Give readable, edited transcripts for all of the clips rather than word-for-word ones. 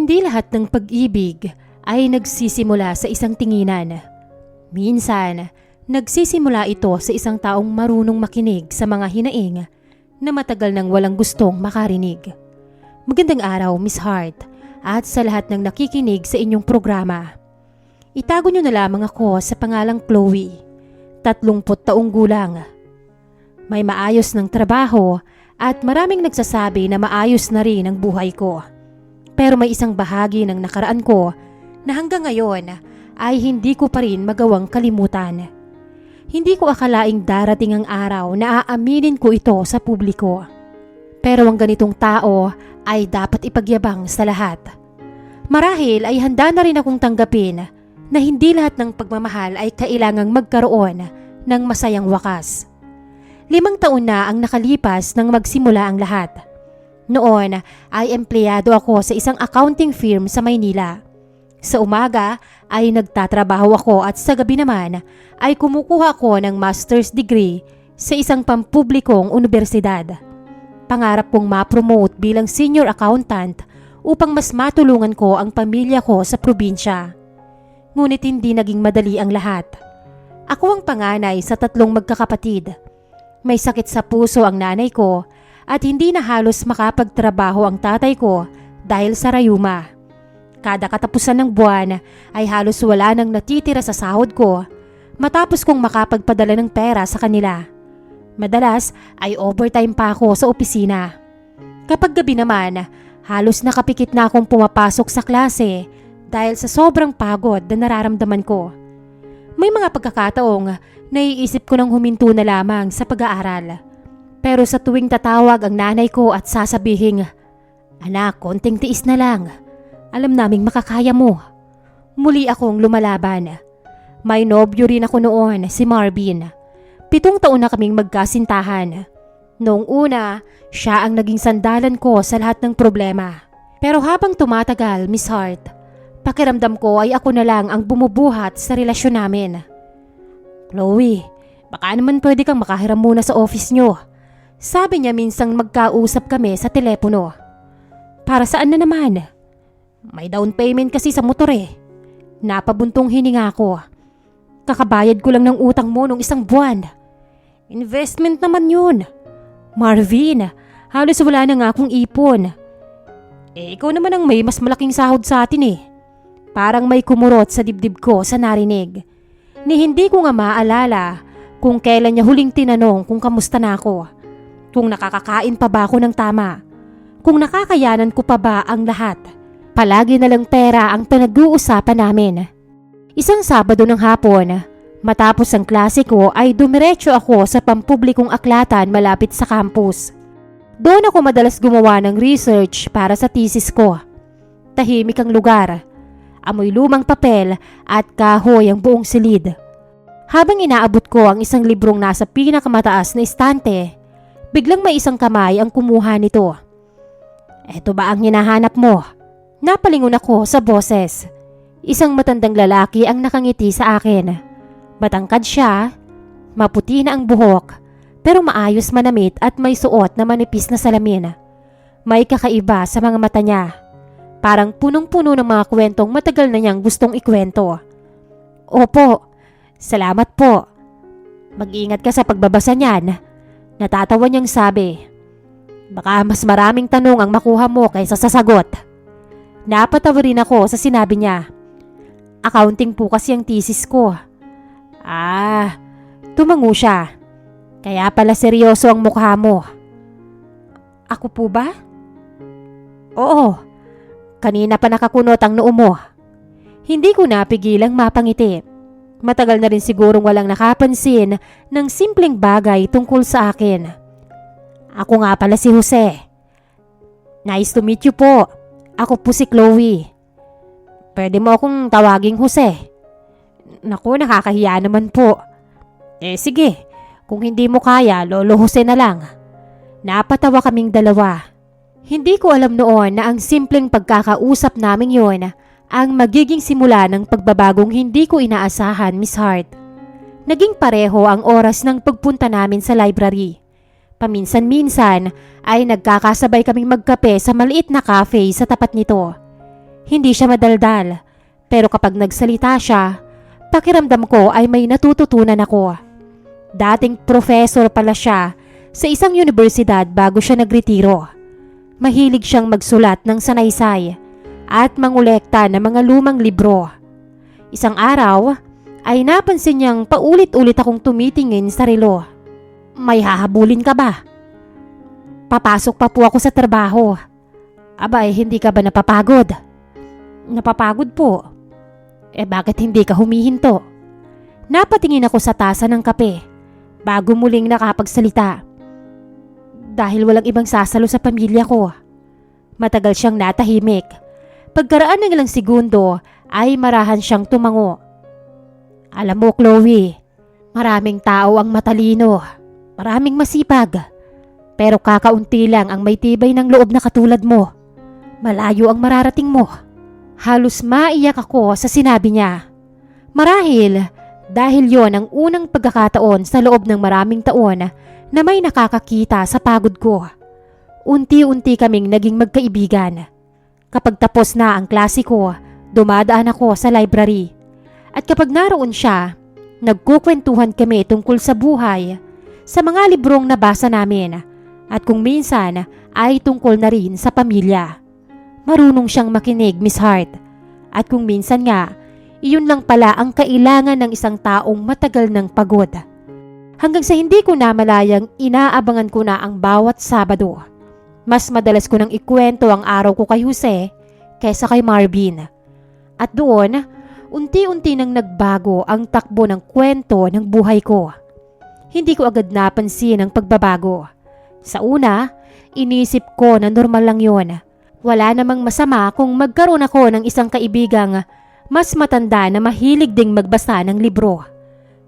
Hindi lahat ng pag-ibig ay nagsisimula sa isang tinginan. Minsan, nagsisimula ito sa isang taong marunong makinig sa mga hinaing na matagal nang walang gustong makarinig. Magandang araw, Miss Hart, at sa lahat ng nakikinig sa inyong programa. Itago niyo na lamang ako sa pangalang Chloe, 30 taong gulang. May maayos ng trabaho at maraming nagsasabi na maayos na rin ang buhay ko. Pero may isang bahagi ng nakaraan ko na hanggang ngayon ay hindi ko pa rin magawang kalimutan. Hindi ko akalaing darating ang araw na aaminin ko ito sa publiko. Pero ang ganitong tao ay dapat ipagyabang sa lahat. Marahil ay handa na rin akong tanggapin na hindi lahat ng pagmamahal ay kailangang magkaroon ng masayang wakas. 5 taon na ang nakalipas nang magsimula ang lahat. Noon ay empleyado ako sa isang accounting firm sa Maynila. Sa umaga ay nagtatrabaho ako at sa gabi naman ay kumukuha ako ng master's degree sa isang pampublikong universidad. Pangarap kong ma-promote bilang senior accountant upang mas matulungan ko ang pamilya ko sa probinsya. Ngunit hindi naging madali ang lahat. Ako ang panganay sa 3 magkakapatid. May sakit sa puso ang nanay ko at hindi na halos makapagtrabaho ang tatay ko dahil sa rayuma. Kada katapusan ng buwan ay halos wala nang natitira sa sahod ko matapos kong makapagpadala ng pera sa kanila. Madalas ay overtime pa ako sa opisina. Kapag gabi naman, halos nakapikit na akong pumapasok sa klase dahil sa sobrang pagod na nararamdaman ko. May mga pagkakataong naiisip ko nang huminto na lamang sa pag-aaral. Pero sa tuwing tatawag ang nanay ko at sasabihing, "Anak, konting tiis na lang. Alam naming makakaya mo." Muli akong lumalaban. May nobyo rin ako noon, si Marvin. 7 taon na kaming magkasintahan. Noong una, siya ang naging sandalan ko sa lahat ng problema. Pero habang tumatagal, Miss Hart, pakiramdam ko ay ako na lang ang bumubuhat sa relasyon namin. "Chloe, baka naman pwede kang makahiram muna sa office nyo," sabi niya minsang magkausap kami sa telepono. "Para saan na naman?" "May down payment kasi sa motor eh." Napabuntong hininga ko. "Kakabayad ko lang ng utang mo nung 1 buwan." "Investment naman yun." "Marvin, halos wala na nga akong ipon." Ikaw naman ang may mas malaking sahod sa atin eh." Parang may kumurot sa dibdib ko sa narinig. Ni hindi ko nga maalala kung kailan niya huling tinanong kung kamusta na ako. Kung nakakakain pa ba ako ng tama. Kung nakakayanan ko pa ba ang lahat. Palagi na lang pera ang pinag-uusapan namin. Isang Sabado ng hapon, matapos ang klase ko ay dumiretso ako sa pampublikong aklatan malapit sa campus. Doon ako madalas gumawa ng research para sa thesis ko. Tahimik ang lugar. Amoy lumang papel at kahoy ang buong silid. Habang inaabot ko ang isang librong nasa pinakamataas na estante, biglang may isang kamay ang kumuha nito. "Eto ba ang hinahanap mo?" Napalingon ako sa boses. Isang matandang lalaki ang nakangiti sa akin. Matangkad siya, maputi na ang buhok, pero maayos manamit at may suot na manipis na salamin. May kakaiba sa mga mata niya. Parang punong-puno ng mga kwentong matagal na niyang gustong ikwento. "Opo, salamat po. Mag-ingat ka sa pagbabasa niyan." Natatawa niyang sabi. "Baka mas maraming tanong ang makuha mo kaysa sa sagot." Napatawa rin ako sa sinabi niya. "Accounting po kasi ang thesis ko." Tumango siya. "Kaya pala seryoso ang mukha mo." "Ako po ba?" "Oo, kanina pa nakakunot ang noo mo." Hindi ko napigilang mapangiti. Matagal na rin sigurong walang nakapansin ng simpleng bagay tungkol sa akin. "Ako nga pala si Jose." "Nice to meet you po. Ako po si Chloe." "Pwede mo akong tawaging Jose." "Naku, nakakahiya naman po." Sige, kung hindi mo kaya, Lolo Jose na lang." Napatawa kaming dalawa. Hindi ko alam noon na ang simpleng pagkakausap naming yon ang magiging simula ng pagbabagong hindi ko inaasahan, Miss Hart. Naging pareho ang oras ng pagpunta namin sa library. Paminsan-minsan ay nagkakasabay kaming magkape sa maliit na cafe sa tapat nito. Hindi siya madaldal, pero kapag nagsalita siya, pakiramdam ko ay may natututunan ako. Dating professor pala siya sa isang universidad bago siya nagretiro. Mahilig siyang magsulat ng sanaysay at mangolekta ng mga lumang libro. Isang araw ay napansin niyang paulit-ulit akong tumitingin sa relo. May hahabulin ka ba? Papasok pa po ako sa trabaho. Abay, hindi ka ba napapagod? Napapagod po. Bakit hindi ka humihinto? Napatingin ako sa tasa ng kape bago muling nakapagsalita. Dahil walang ibang sasalo sa pamilya ko. Matagal siyang natahimik. Pagkaraan ng ilang segundo ay marahan siyang tumango. Alam mo, Chloe, maraming tao ang matalino, maraming masipag, pero kakaunti lang ang may tibay ng loob na katulad mo. Malayo ang mararating mo. Halos maiyak ako sa sinabi niya. Marahil dahil yon ang unang pagkakataon sa loob ng maraming taon na may nakakakita sa pagod ko. Unti-unti kaming naging magkaibigan. Kapag tapos na ang klase ko, dumadaan ako sa library. At kapag naroon siya, nagkukwentuhan kami tungkol sa buhay, sa mga librong nabasa namin, at kung minsan ay tungkol na rin sa pamilya. Marunong siyang makinig, Miss Hart. At kung minsan nga, iyon lang pala ang kailangan ng isang taong matagal ng pagod. Hanggang sa hindi ko namalayang inaabangan ko na ang bawat Sabado. Mas madalas ko nang ikwento ang araw ko kay Jose kaysa kay Marvin. At doon, unti-unti nang nagbago ang takbo ng kwento ng buhay ko. Hindi ko agad napansin ang pagbabago. Sa una, inisip ko na normal lang yon. Wala namang masama kung magkaroon ako ng isang kaibigang mas matanda na mahilig ding magbasa ng libro.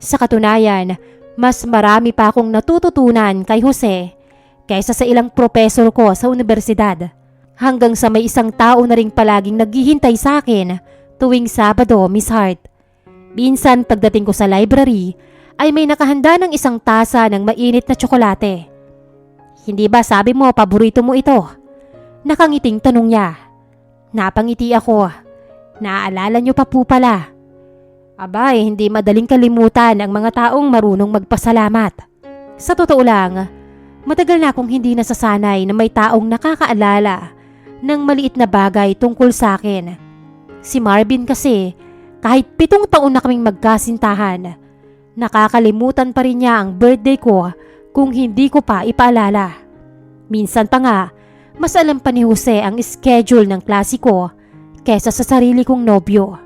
Sa katunayan, mas marami pa akong natututunan kay Jose kaysa sa ilang profesor ko sa universidad. Hanggang sa may isang tao na ring palaging naghihintay sa akin tuwing Sabado, Miss Hart. Minsan pagdating ko sa library ay may nakahanda ng isang tasa ng mainit na tsokolate. Hindi ba sabi mo paborito mo ito? Nakangiting tanong niya. Napangiti ako. Naaalala niyo pa po pala. Abay, hindi madaling kalimutan ang mga taong marunong magpasalamat. Sa totoo lang, matagal na akong hindi nasasanay na may taong nakakaalala ng maliit na bagay tungkol sa akin. Si Marvin kasi, kahit 7 taon na kaming magkasintahan, nakakalimutan pa rin niya ang birthday ko kung hindi ko pa ipaalala. Minsan pa nga, mas alam pa ni Jose ang schedule ng klase ko kesa sa sarili kong nobyo.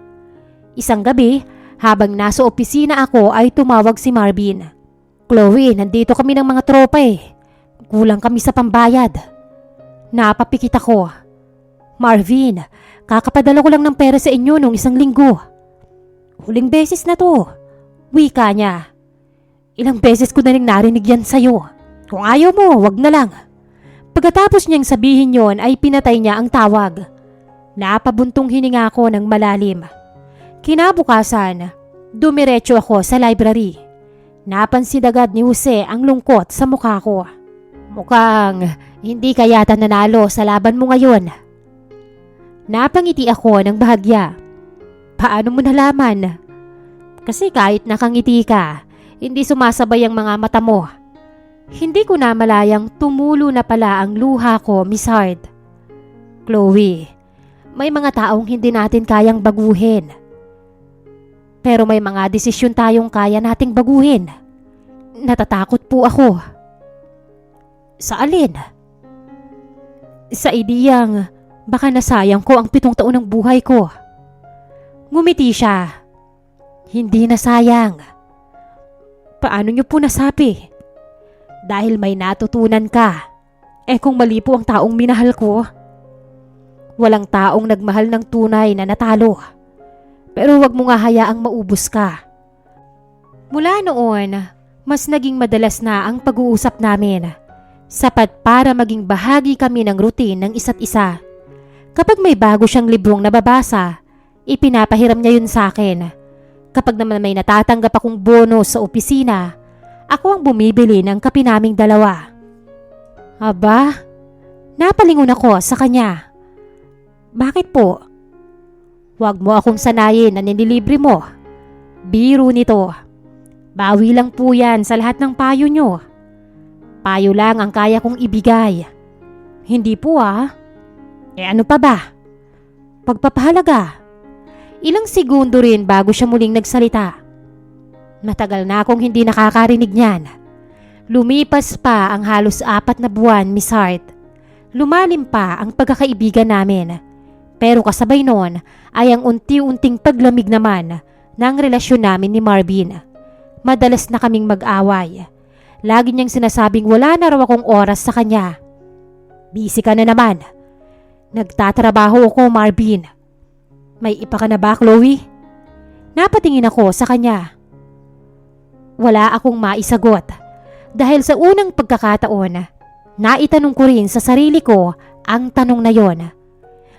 Isang gabi, habang nasa opisina ako ay tumawag si Marvin. Chloe, nandito kami ng mga tropa eh. Kulang kami sa pambayad. Napapikit ako. Marvin, kakapadala ko lang ng pera sa inyo nung 1 linggo. Huling beses na to. Wika niya. Ilang beses ko na rin narinig yan sa'yo. Kung ayaw mo, wag na lang. Pagkatapos niyang sabihin yon ay pinatay niya ang tawag. Napabuntong hininga ako ng malalim. Kinabukasan, dumiretso ako sa library. Napansin agad ni Jose ang lungkot sa mukha ko. Mukhang hindi ka yata nanalo sa laban mo ngayon. Napangiti ako ng bahagya. Paano mo nalaman? Kasi kahit nakangiti ka, hindi sumasabay ang mga mata mo. Hindi ko namalayang tumulo na pala ang luha ko, Miss Hart. Chloe, may mga taong hindi natin kayang baguhin. Pero may mga desisyon tayong kaya nating baguhin. Natatakot po ako. Sa alin? Sa ideyang baka nasayang ko ang 7 taon ng buhay ko. Ngumiti siya. Hindi nasayang. Paano niyo po nasabi? Dahil may natutunan ka. Kung mali po ang taong minahal ko. Walang taong nagmahal ng tunay na natalo. Pero wag mo nga hayaang maubos ka. Mula noon, mas naging madalas na ang pag-uusap namin. Sapat para maging bahagi kami ng routine ng isa't isa. Kapag may bago siyang librong nababasa, ipinapahiram niya yun sa akin. Kapag naman may natatanggap akong bonus sa opisina, ako ang bumibili ng kape naming dalawa. Aba, napalingon ako sa kanya. Bakit po? Huwag mo akong sanayin na nililibre mo. Biro nito. Bawi lang po yan sa lahat ng payo nyo. Payo lang ang kaya kong ibigay. Hindi po ano pa ba? Pagpapahalaga. Ilang segundo rin bago siya muling nagsalita. Matagal na akong hindi nakakarinig niyan. Lumipas pa ang halos 4 na buwan, Miss Hart. Lumalim pa ang pagkakaibigan namin. Pero kasabay noon ay ang unti-unting paglamig naman ng relasyon namin ni Marvin. Madalas na kaming mag-away. Lagi niyang sinasabing wala na raw akong oras sa kanya. Busy ka na naman. Nagtatrabaho ako, Marvin. May ipa ka na ba, Chloe? Napatingin ako sa kanya. Wala akong maisagot dahil sa unang pagkakataon, naitanong ko rin sa sarili ko ang tanong na yon.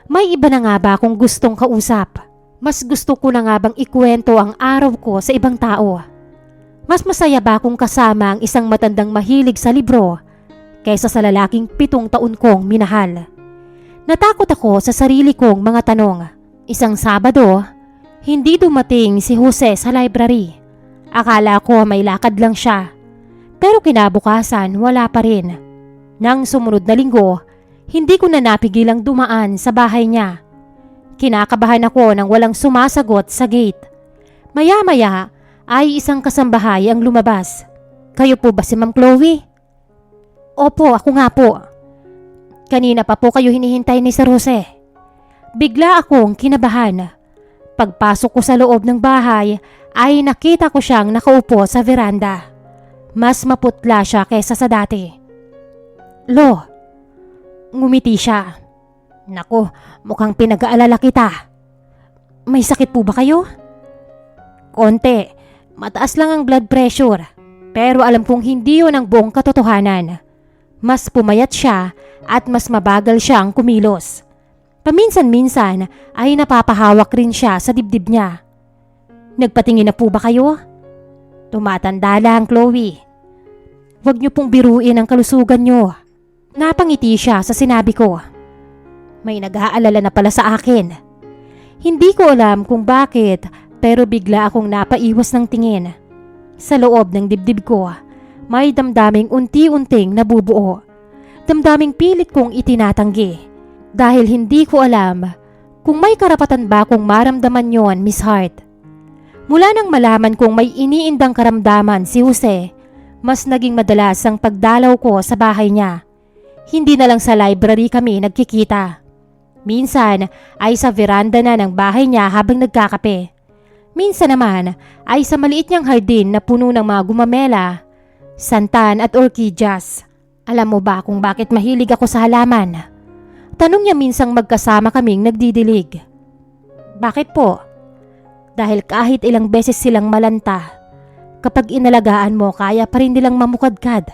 May iba na nga ba akong gustong kausap? Mas gusto ko na nga bang ikwento ang araw ko sa ibang tao? Mas masaya ba akong kasama ang isang matandang mahilig sa libro kaysa sa lalaking 7 taon kong minahal? Natakot ako sa sarili kong mga tanong. Isang Sabado, hindi dumating si Jose sa library. Akala ko may lakad lang siya. Pero kinabukasan wala pa rin. Nang sumunod na linggo, hindi ko na napigilang dumaan sa bahay niya. Kinakabahan ako nang walang sumasagot sa gate. Maya-maya ay isang kasambahay ang lumabas. Kayo po ba si Ma'am Chloe? Opo, ako nga po. Kanina pa po kayo hinihintay ni Sir Jose. Bigla akong kinabahan. Pagpasok ko sa loob ng bahay ay nakita ko siyang nakaupo sa veranda. Mas maputla siya kaysa sa dati. Lo, ngumiti siya. Naku, mukhang pinag-aalala kita. May sakit po ba kayo? Konti, mataas lang ang blood pressure. Pero alam kong hindi yun ang buong katotohanan. Mas pumayat siya at mas mabagal siyang kumilos. Paminsan-minsan ay napapahawak rin siya sa dibdib niya. Nagpatingin na po ba kayo? Tumatanda lang, Chloe. Huwag niyo pong biruin ang kalusugan niyo. Napangiti siya sa sinabi ko. May nag-aalala na pala sa akin. Hindi ko alam kung bakit pero bigla akong napaiwas ng tingin. Sa loob ng dibdib ko, may damdaming unti-unting nabubuo. Damdaming pilit kong itinatanggi. Dahil hindi ko alam kung may karapatan ba kong maramdaman yon, Miss Hart. Mula nang malaman kong may iniindang karamdaman si Jose, mas naging madalas ang pagdalaw ko sa bahay niya. Hindi na lang sa library kami nagkikita. Minsan ay sa veranda na ng bahay niya habang nagkakape. Minsan naman ay sa maliit niyang hardin na puno ng mga gumamela, santan at orchidyas. Alam mo ba kung bakit mahilig ako sa halaman? Tanong niya minsang magkasama kaming nagdidilig. Bakit po? Dahil kahit ilang beses silang malanta, kapag inalagaan mo kaya pa rin nilang mamukadkad.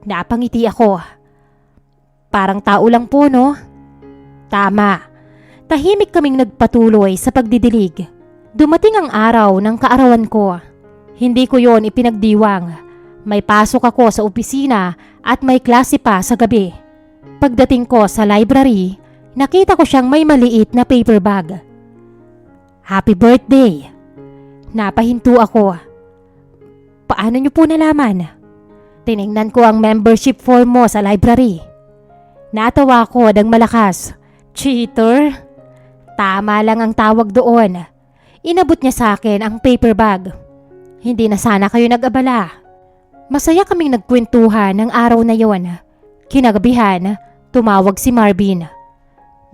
Napangiti ako. Parang tao lang po, no? Tama. Tahimik kaming nagpatuloy sa pagdidilig. Dumating ang araw ng kaarawan ko. Hindi ko yon ipinagdiwang. May pasok ako sa opisina at may klase pa sa gabi. Pagdating ko sa library, nakita ko siyang may maliit na paper bag. Happy birthday! Napahinto ako. Paano niyo po nalaman? Tiningnan ko ang membership form mo sa library. Natawa ko ng malakas. Cheater? Tama lang ang tawag doon. Inabot niya sa akin ang paper bag. Hindi na sana kayo nag-abala. Masaya kaming nagkwentuhan ng araw na yon. Kinagabihan, tumawag si Marvin.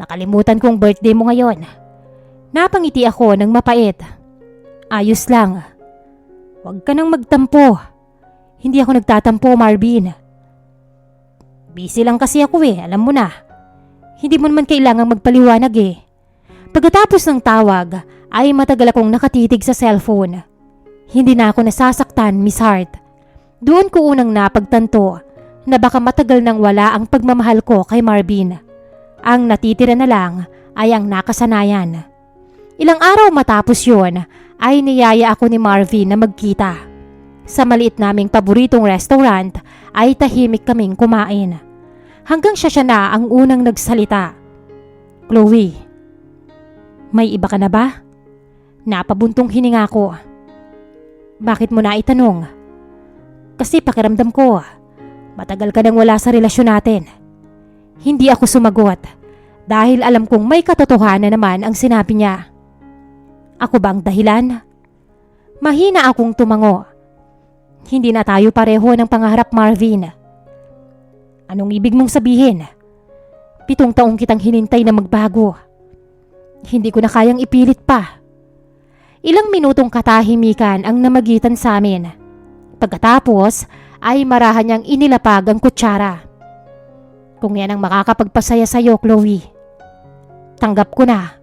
Nakalimutan kong birthday mo ngayon. Napangiti ako ng mapait. Ayos lang. Huwag ka nang magtampo. Hindi ako nagtatampo, Marvin. Busy lang kasi ako alam mo na. Hindi mo naman kailangang magpaliwanag Pagkatapos ng tawag, ay matagal akong nakatitig sa cellphone. Hindi na ako nasasaktan, Miss Hart. Doon ko unang napagtanto na baka matagal nang wala ang pagmamahal ko kay Marvin. Ang natitira na lang ay ang nakasanayan. Ilang araw matapos yon ay niyaya ako ni Marvin na magkita. Sa maliit naming paboritong restaurant ay tahimik kaming kumain. Hanggang siya na ang unang nagsalita. Chloe, May iba ka na ba? Napabuntong hininga ko. Bakit mo na itanong? Kasi pakiramdam ko, matagal ka nang wala sa relasyon natin. Hindi ako sumagot dahil alam kong may katotohanan naman ang sinabi niya. Ako ba ang dahilan? Mahina akong tumango. Hindi na tayo pareho ng pangarap, Marvin. Anong ibig mong sabihin? 7 taong kitang hinintay na magbago. Hindi ko na kayang ipilit pa. Ilang minutong katahimikan ang namagitan sa amin. Pagkatapos ay marahan niyang inilapag ang kutsara. Kung yan ang makakapagpasaya sa iyo, Chloe. Tanggap ko na.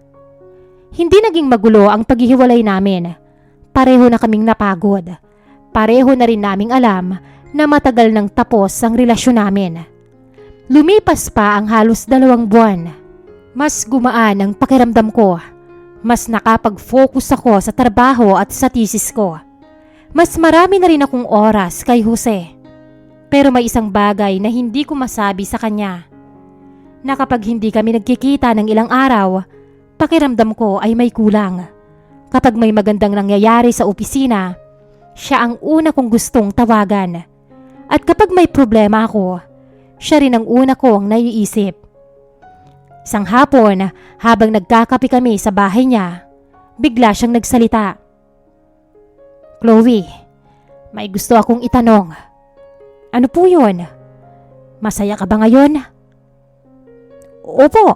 Hindi naging magulo ang paghihiwalay namin. Pareho na kaming napagod. Pareho na rin naming alam na matagal nang tapos ang relasyon namin. Lumipas pa ang halos 2 buwan. Mas gumaan ang pakiramdam ko. Mas nakapag-focus ako sa trabaho at sa thesis ko. Mas marami na rin akong oras kay Jose. Pero may isang bagay na hindi ko masabi sa kanya. Na kapag hindi kami nagkikita ng ilang araw, pakiramdam ko ay may kulang. Kapag may magandang nangyayari sa opisina, siya ang una kong gustong tawagan. At kapag may problema ako, siya rin ang una kong naiisip. Isang hapon, habang nagkakape kami sa bahay niya, bigla siyang nagsalita. Chloe, may gusto akong itanong. Ano po yun? Masaya ka ba ngayon? Opo.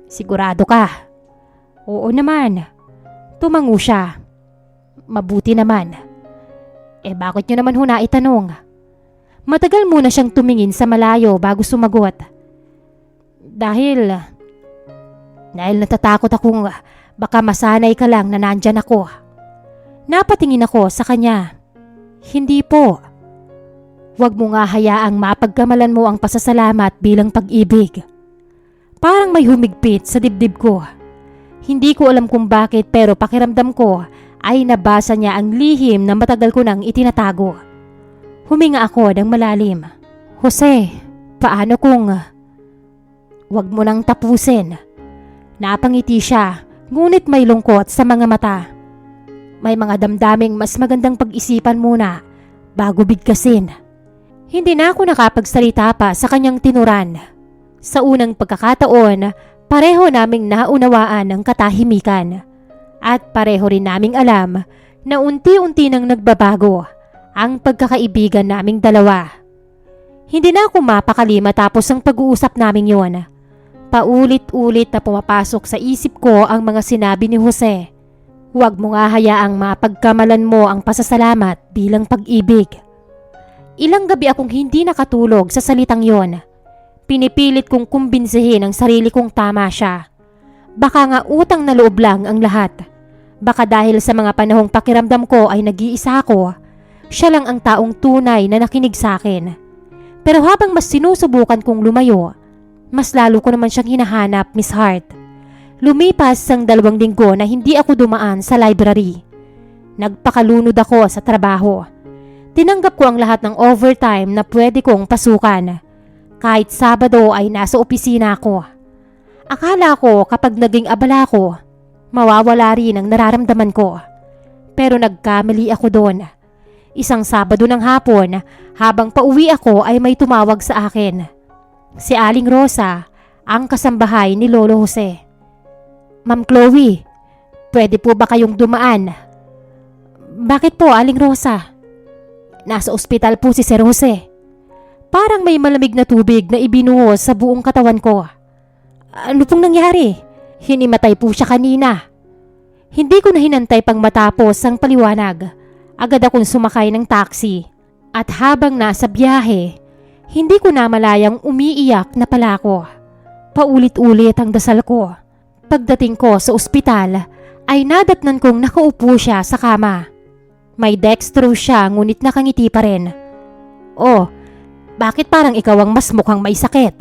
Sigurado ka? Oo naman. Tumango siya. Mabuti naman. Bakit niyo naman ho na itanong? Matagal muna siyang tumingin sa malayo bago sumagot. Dahil natatakot akong baka masanay ka lang na nandyan ako. Napatingin ako sa kanya. Hindi po. Huwag mo nga hayaang mapagkamalan mo ang pasasalamat bilang pag-ibig. Parang may humigpit sa dibdib ko. Hindi ko alam kung bakit pero pakiramdam ko ay nabasa niya ang lihim na matagal ko nang itinatago. Huminga ako ng malalim. Jose, paano kung... Huwag mo nang tapusin. Napangiti siya, ngunit may lungkot sa mga mata. May mga damdaming mas magandang pag-isipan muna bago bigkasin. Hindi na ako nakapagsalita pa sa kanyang tinuran. Sa unang pagkakataon, pareho naming naunawaan ang katahimikan. At pareho rin naming alam na unti-unti nang nagbabago ang pagkakaibigan naming dalawa. Hindi na ako mapakali matapos ang pag-uusap naming yon. Paulit-ulit na pumapasok sa isip ko ang mga sinabi ni Jose. Huwag mo nga hayaang mapagkamalan mo ang pasasalamat bilang pag-ibig. Ilang gabi akong hindi nakatulog sa salitang yon. Pinipilit kong kumbinsihin ang sarili kong tama siya. Baka nga utang na loob lang ang lahat. Baka dahil sa mga panahong pakiramdam ko ay nag-iisa ako, siya lang ang taong tunay na nakinig sa akin. Pero habang mas sinusubukan kong lumayo, mas lalo ko naman siyang hinahanap, Miss Hart. Lumipas ang 2 linggo na hindi ako dumaan sa library. Nagpakalunod ako sa trabaho. Tinanggap ko ang lahat ng overtime na pwede kong pasukan. Kahit Sabado ay nasa opisina ako. Akala ko kapag naging abala ko, mawawala rin ang nararamdaman ko. Pero nagkamali ako doon. Isang Sabado ng hapon, habang pauwi ako ay may tumawag sa akin. Si Aling Rosa, ang kasambahay ni Lolo Jose. Ma'am Chloe, pwede po ba kayong dumaan? Bakit po, Aling Rosa? Nasa ospital po si Sir Jose. Parang may malamig na tubig na ibinuhos sa buong katawan ko. Ano pong nangyari? Hinimatay po siya kanina. Hindi ko na hinantay pang matapos ang paliwanag. Agad akong sumakay ng taxi. At habang nasa biyahe, hindi ko na malayang umiiyak na pala ako. Paulit-ulit ang dasal ko. Pagdating ko sa ospital, ay nadatnan kong nakaupo siya sa kama. May dextrose siya ngunit nakangiti pa rin. Oh, bakit parang ikaw ang mas mukhang may sakit?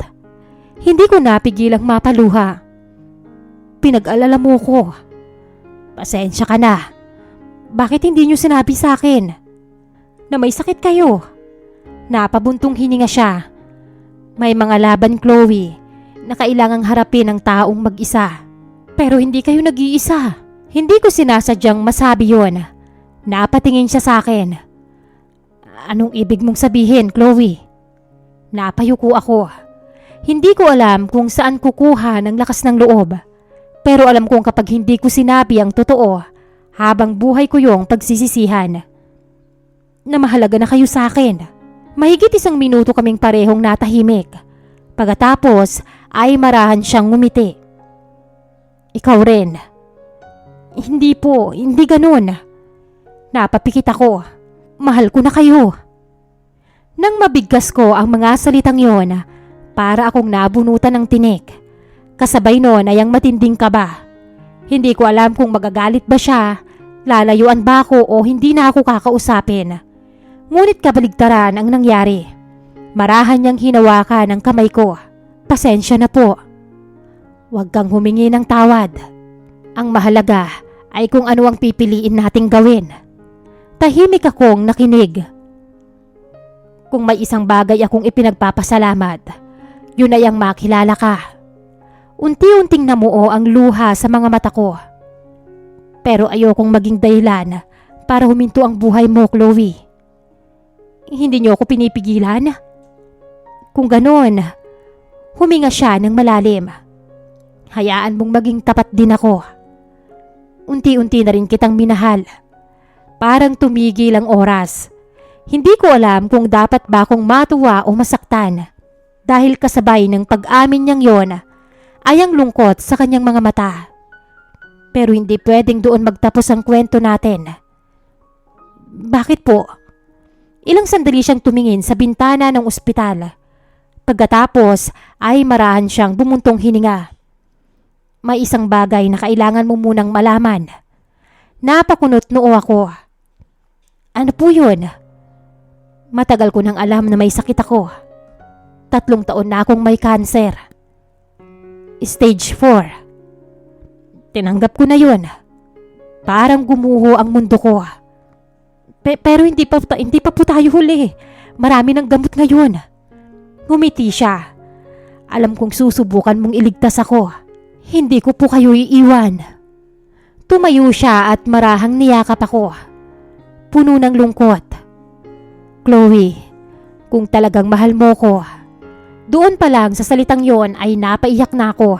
Hindi ko napigilang mapaluha. Pinag-alala mo ko. Pasensya ka na. Bakit hindi niyo sinabi sa akin na may sakit kayo? Napabuntong hininga siya. May mga laban, Chloe, na kailangang harapin ng taong mag-isa. Pero hindi kayo nag-iisa. Hindi ko sinasadyang masabi yon. Napatingin siya sa akin. Anong ibig mong sabihin, Chloe? Napayuko ako. Hindi ko alam kung saan kukuha ng lakas ng loob. Pero alam kong kapag hindi ko sinabi ang totoo, habang buhay ko yung pagsisisihan. Na mahalaga na kayo sa akin. Mahigit 1 minuto kaming parehong natahimik. Pagkatapos ay marahan siyang ngumiti. Ikaw rin. Hindi po, hindi ganun. Napapikit ako. Mahal ko na kayo. Nang mabigkas ko ang mga salitang yon, para akong nabunutan ng tinik. Kasabay noon ay ang matinding kaba. Hindi ko alam kung magagalit ba siya, lalayuan ba ako o hindi na ako kakausapin. Ngunit kabaligtaran ang nangyari. Marahan niyang hinawakan ang kamay ko. Pasensya na po. Huwag kang humingi ng tawad. Ang mahalaga ay kung ano ang pipiliin nating gawin. Tahimik akong nakinig. Kung may isang bagay akong ipinagpapasalamat, yun ay ang makilala ka. Unti-unting namuo ang luha sa mga mata ko. Pero ayokong maging dahilan para huminto ang buhay mo, Chloe. Hindi niyo ako pinipigilan? Kung ganon, huminga siya ng malalim. Hayaan mong maging tapat din ako. Unti-unti na rin kitang minahal. Parang tumigil ang oras. Hindi ko alam kung dapat ba akong matuwa o masaktan. Dahil kasabay ng pag-amin niyang yon ay ang lungkot sa kanyang mga mata. Pero hindi pwedeng doon magtapos ang kwento natin. Bakit po? Ilang sandali siyang tumingin sa bintana ng ospital. Pagkatapos ay marahan siyang bumuntong hininga. May isang bagay na kailangan mo munang malaman. Napakunot noo ako. Ano po yun? Matagal ko nang alam na may sakit ako. 3 taon na akong may cancer. Stage 4. Tinanggap ko na yun. Parang gumuho ang mundo ko. Pero hindi pa po tayo huli. Marami ng gamot ngayon. Ngumiti siya. Alam kong susubukan mong iligtas ako. Hindi ko po kayo iiwan. Tumayo siya at marahang niyakap ako. Puno ng lungkot. Chloe, kung talagang mahal mo ko, doon pa lang sa salitang yon ay napaiyak na ako.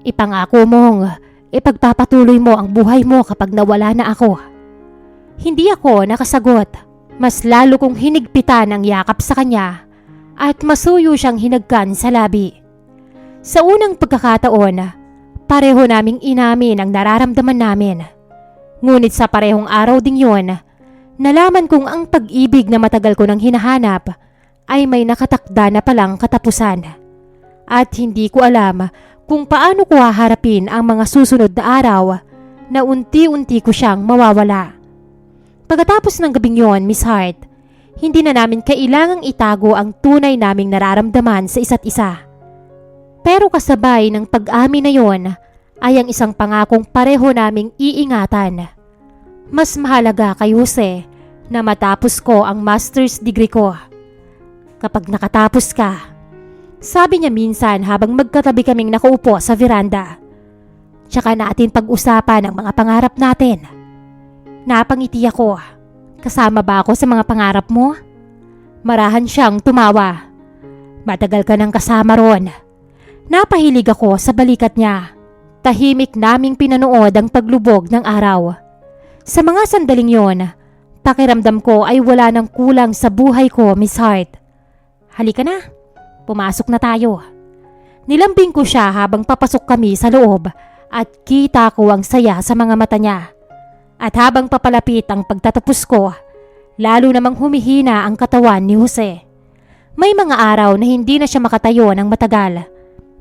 Ipangako mong ipagpapatuloy mo ang buhay mo kapag nawala na ako. Hindi ako nakasagot. Mas lalo kong hinigpitan ang yakap sa kanya at masuyo siyang hinagkan sa labi. Sa unang pagkakataon, pareho naming inamin ang nararamdaman namin. Ngunit sa parehong araw ding yon, nalaman kong ang pag-ibig na matagal ko nang hinahanap ay may nakatakda na palang katapusan. At hindi ko alam kung paano ko haharapin ang mga susunod na araw na unti-unti ko siyang mawawala. Pagkatapos ng gabing yon, Miss Hart, hindi na namin kailangang itago ang tunay naming nararamdaman sa isa't isa. Pero kasabay ng pag-amin na yon ay ang isang pangakong pareho naming iingatan. Mas mahalaga kay Jose na matapos ko ang master's degree ko. Kapag nakatapos ka, sabi niya minsan habang magkatabi kaming nakaupo sa veranda, tsaka natin pag-usapan ang mga pangarap natin. Napangiti ako. Kasama ba ako sa mga pangarap mo? Marahan siyang tumawa. Matagal ka nang kasama ron. Napahilig ako sa balikat niya. Tahimik naming pinanood ang paglubog ng araw. Sa mga sandaling yon, pakiramdam ko ay wala nang kulang sa buhay ko, Miss Hart. Halika na, pumasok na tayo. Nilambing ko siya habang papasok kami sa loob at kita ko ang saya sa mga mata niya. At habang papalapit ang pagtatapos ko, lalo namang humihina ang katawan ni Jose. May mga araw na hindi na siya makatayo ng matagal.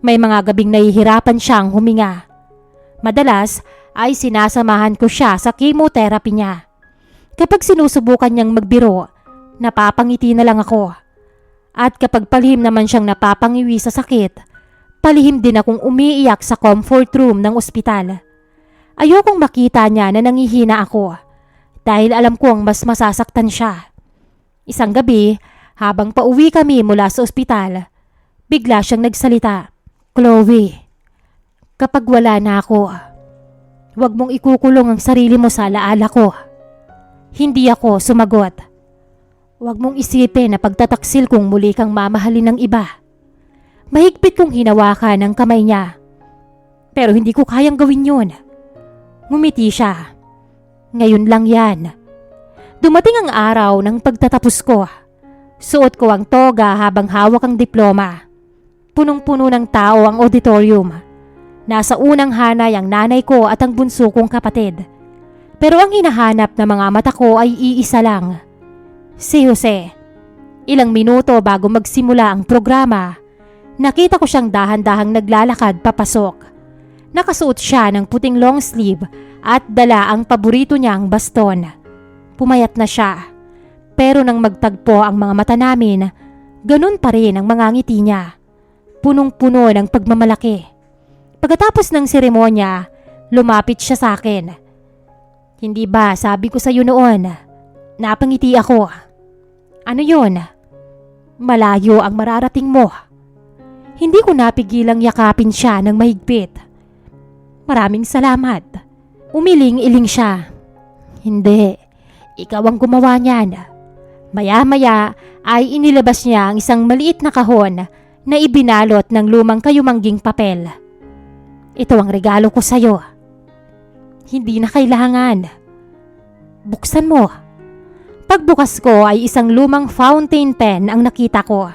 May mga gabing nahihirapan siyang huminga. Madalas ay sinasamahan ko siya sa chemotherapy niya. Kapag sinusubukan niyang magbiro, napapangiti na lang ako. At kapag palihim naman siyang napapangiwi sa sakit, palihim din akong umiiyak sa comfort room ng ospital. Ayokong makita niya na nangihina ako dahil alam kong mas masasaktan siya. Isang gabi, habang pauwi kami mula sa ospital, bigla siyang nagsalita. Chloe, Kapag wala na ako, huwag mong ikukulong ang sarili mo sa alaala ko. Hindi ako sumagot. Huwag mong isipin na pagtataksil kong muli kang mamahalin ng iba. Mahigpit kong hinawakan ang kamay niya. Pero hindi ko kayang gawin yun. Ngumiti siya. Ngayon lang yan. Dumating ang araw ng pagtatapos ko. Suot ko ang toga habang hawak ang diploma. Punong-puno ng tao ang auditorium. Nasa unang hanay ang nanay ko at ang bunso kong kapatid. Pero ang hinahanap na mga mata ko ay iisa lang. Si Jose. Ilang minuto bago magsimula ang programa, nakita ko siyang dahan-dahang naglalakad papasok. Nakasuot siya ng puting long sleeve at dala ang paborito niyang baston. Pumayat na siya. Pero nang magtagpo ang mga mata namin, ganun pa rin ang mga ngiti niya. Punong-puno ng pagmamalaki. Pagkatapos ng seremonya, lumapit siya sa akin. Hindi ba sabi ko sa iyo noon, napangiti ako. Ano yun? Malayo ang mararating mo. Hindi ko napigilang yakapin siya ng mahigpit. Maraming salamat. Umiling-iling siya. Hindi, ikaw ang gumawa niyan. Maya-maya ay inilabas niya ang isang maliit na kahon na ibinalot ng lumang kayumangging papel. Ito ang regalo ko sa'yo. Hindi na kailangan. Buksan mo. Pagbukas ko ay isang lumang fountain pen ang nakita ko.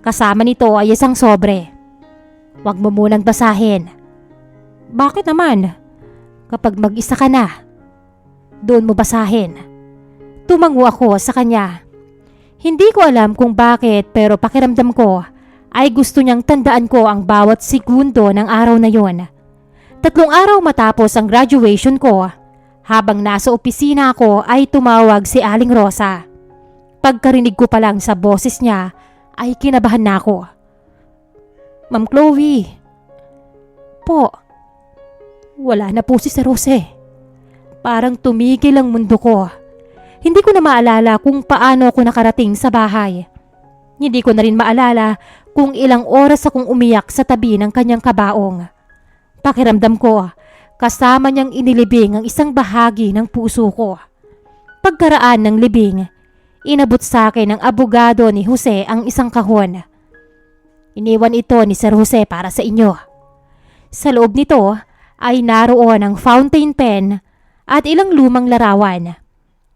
Kasama nito ay isang sobre. Huwag mo munang basahin. Bakit naman? Kapag mag-isa ka na, doon mo basahin. Tumango ako sa kanya. Hindi ko alam kung bakit pero pakiramdam ko ay gusto niyang tandaan ko ang bawat segundo ng araw na yon. 3 araw matapos ang graduation ko, habang nasa opisina ako ay tumawag si Aling Rosa. Pagkarinig ko pa lang sa boses niya ay kinabahan na ako. Ma'am Chloe. Po. Wala na po si Sir Jose. Parang tumigil ang mundo ko. Hindi ko na maalala kung paano ako nakarating sa bahay. Hindi ko na rin maalala kung ilang oras akong umiyak sa tabi ng kanyang kabaong. Pakiramdam ko, kasama niyang inilibing ang isang bahagi ng puso ko. Pagkaraan ng libing, inabot sa akin ng abogado ni Jose ang isang kahon. Iniwan ito ni Sir Jose para sa inyo. Sa loob nito ay naroon ang fountain pen at ilang lumang larawan.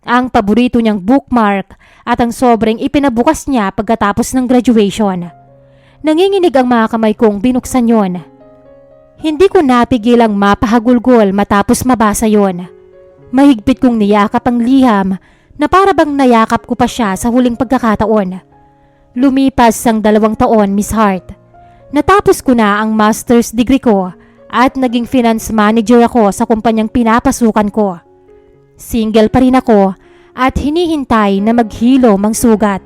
Ang paborito niyang bookmark at ang sobrang ipinabukas niya pagkatapos ng graduation. Nanginginig ang mga kamay kong binuksan yon. Hindi ko napigilang mapahagulgol matapos mabasa yon. Mahigpit kong niyakap ang liham na para bang nayakap ko pa siya sa huling pagkakataon. Lumipas ang 2 taon, Miss Hart. Natapos ko na ang master's degree ko at naging finance manager ako sa kumpanyang pinapasukan ko. Single pa rin ako at hinihintay na maghilom ang sugat.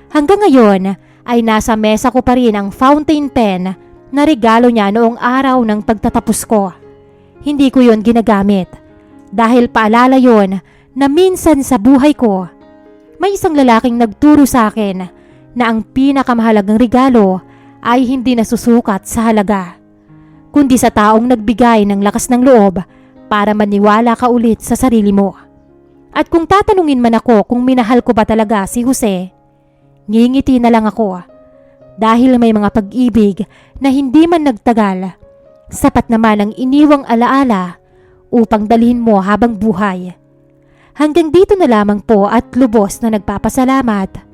Hanggang ngayon ay nasa mesa ko pa rin ang fountain pen na regalo niya noong araw ng pagtatapos ko. Hindi ko yon ginagamit dahil paalala yon na minsan sa buhay ko may isang lalaking nagturo sa akin na ang pinakamahalagang regalo ay hindi nasusukat sa halaga, kundi sa taong nagbigay ng lakas ng loob para maniwala ka ulit sa sarili mo. At kung tatanungin man ako kung minahal ko ba talaga si Jose, ngingiti na lang ako. Dahil may mga pag-ibig na hindi man nagtagal, sapat naman ang iniwang alaala upang dalhin mo habang buhay. Hanggang dito na lamang po at lubos na nagpapasalamat,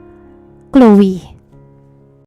Chloe.